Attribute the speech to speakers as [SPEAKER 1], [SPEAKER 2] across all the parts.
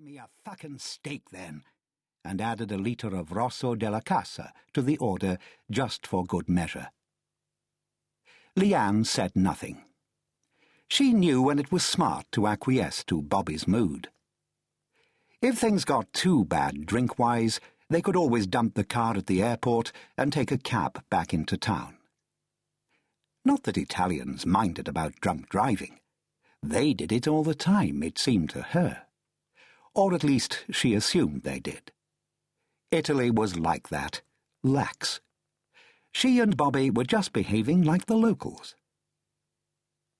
[SPEAKER 1] Give me a fucking steak, then, and added a litre of Rosso della Casa to the order just for good measure. Leanne said nothing. She knew when it was smart to acquiesce to Bobby's mood. If things got too bad drink-wise, they could always dump the car at the airport and take a cab back into town. Not that Italians minded about drunk driving. They did it all the time, it seemed to her. Or at least she assumed they did. Italy was like that, lax. She and Bobby were just behaving like the locals.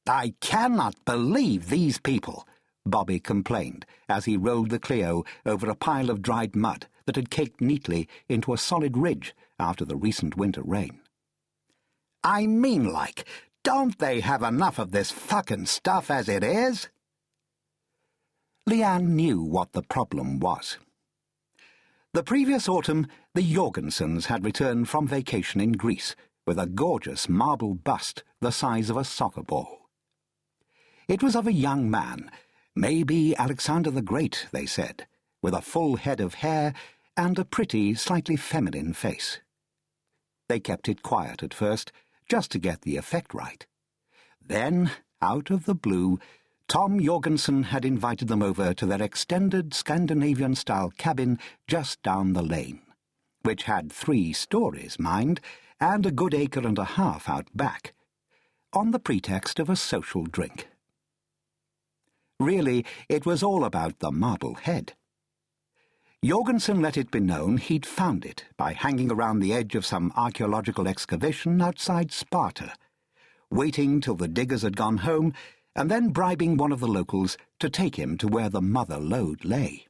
[SPEAKER 1] "I cannot believe these people," Bobby complained as he rolled the Clio over a pile of dried mud that had caked neatly into a solid ridge after the recent winter rain. "I mean, like, don't they have enough of this fucking stuff as it is?" Leanne knew what the problem was. The previous autumn, the Jorgensens had returned from vacation in Greece with a gorgeous marble bust the size of a soccer ball. It was of a young man, maybe Alexander the Great, they said, with a full head of hair and a pretty, slightly feminine face. They kept it quiet at first, just to get the effect right. Then, out of the blue, Tom Jorgensen had invited them over to their extended Scandinavian-style cabin just down the lane, which had 3 stories, mind, and a good acre and a half out back, on the pretext of a social drink. Really, it was all about the marble head. Jorgensen let it be known he'd found it by hanging around the edge of some archaeological excavation outside Sparta, waiting till the diggers had gone home and then bribing one of the locals to take him to where the mother lode lay.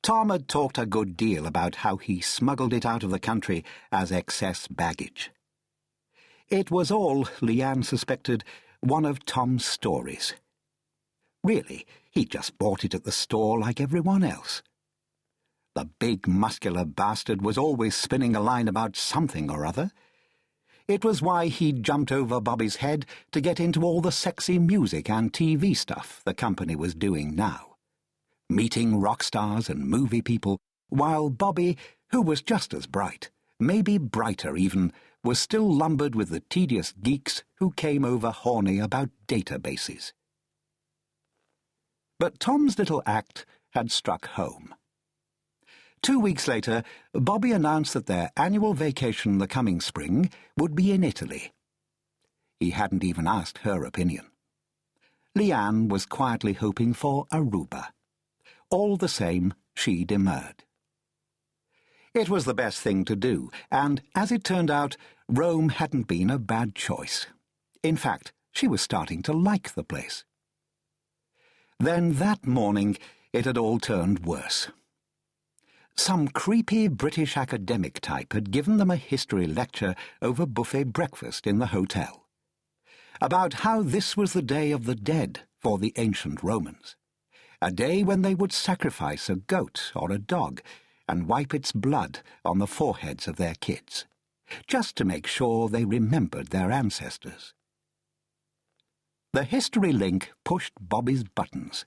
[SPEAKER 1] Tom had talked a good deal about how he smuggled it out of the country as excess baggage. It was all, Leanne suspected, one of Tom's stories. Really, he just bought it at the store like everyone else. The big, muscular bastard was always spinning a line about something or other. It was why he'd jumped over Bobby's head to get into all the sexy music and TV stuff the company was doing now, meeting rock stars and movie people, while Bobby, who was just as bright, maybe brighter even, was still lumbered with the tedious geeks who came over horny about databases. But Tom's little act had struck home. 2 weeks later, Bobby announced that their annual vacation the coming spring would be in Italy. He hadn't even asked her opinion. Leanne was quietly hoping for Aruba. All the same, she demurred. It was the best thing to do, and, as it turned out, Rome hadn't been a bad choice. In fact, she was starting to like the place. Then that morning, it had all turned worse. Some creepy British academic type had given them a history lecture over buffet breakfast in the hotel, about how this was the Day of the Dead for the ancient Romans, a day when they would sacrifice a goat or a dog and wipe its blood on the foreheads of their kids, just to make sure they remembered their ancestors. The history link pushed Bobby's buttons.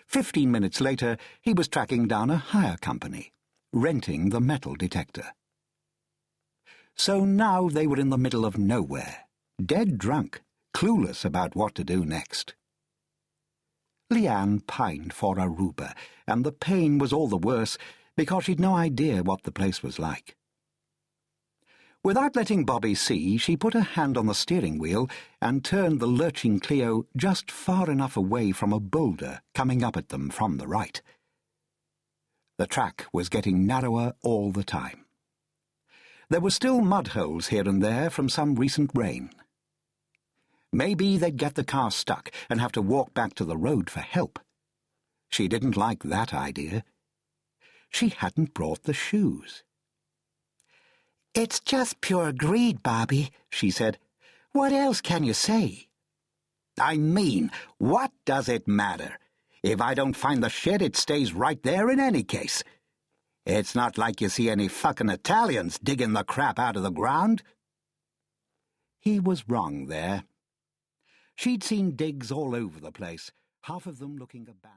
[SPEAKER 1] 15 minutes later, he was tracking down a hire company, renting the metal detector. So now they were in the middle of nowhere, dead drunk, clueless about what to do next. Leanne pined for Aruba, and the pain was all the worse because she'd no idea what the place was like. Without letting Bobby see, she put a hand on the steering wheel and turned the lurching Clio just far enough away from a boulder coming up at them from the right. The track was getting narrower all the time. There were still mud holes here and there from some recent rain. Maybe they'd get the car stuck and have to walk back to the road for help. She didn't like that idea. She hadn't brought the shoes. "It's just pure greed, Bobby," she said. "What else can you say?" "I mean, what does it matter? If I don't find the shit, it stays right there in any case. It's not like you see any fucking Italians digging the crap out of the ground." He was wrong there. She'd seen digs all over the place, half of them looking abandoned.